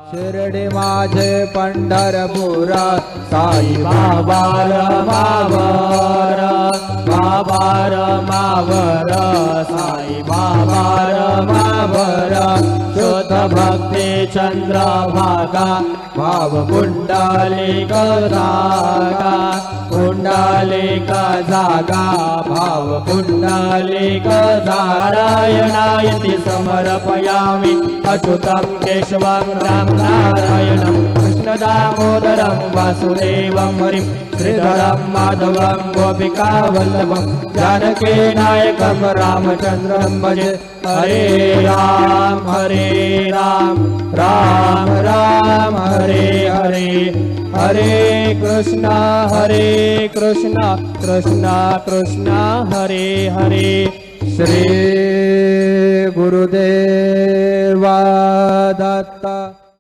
शिर्डी माझे पंढरपूर साई बाबा रमावर, बाबा रमावर, साई बाबा रमावर। शुद्ध भक्ती चंद्रभागा भाव कुंडलिक जागा, कुंडलिक जागा भाव कुंडलिक नारायणायति समर्पयामि अच्युतं केशवं राम नारायणं कृष्ण दामोदरं वासुदेवं हरिं श्रीधरं माधवं गोपिका वल्लभं जानकी नायकं रामचन्द्रं भजे। हरे राम राम राम हरे हरे, हरे कृष्ण कृष्ण कृष्ण हरे हरे। श्री गुरुदेव दत्त।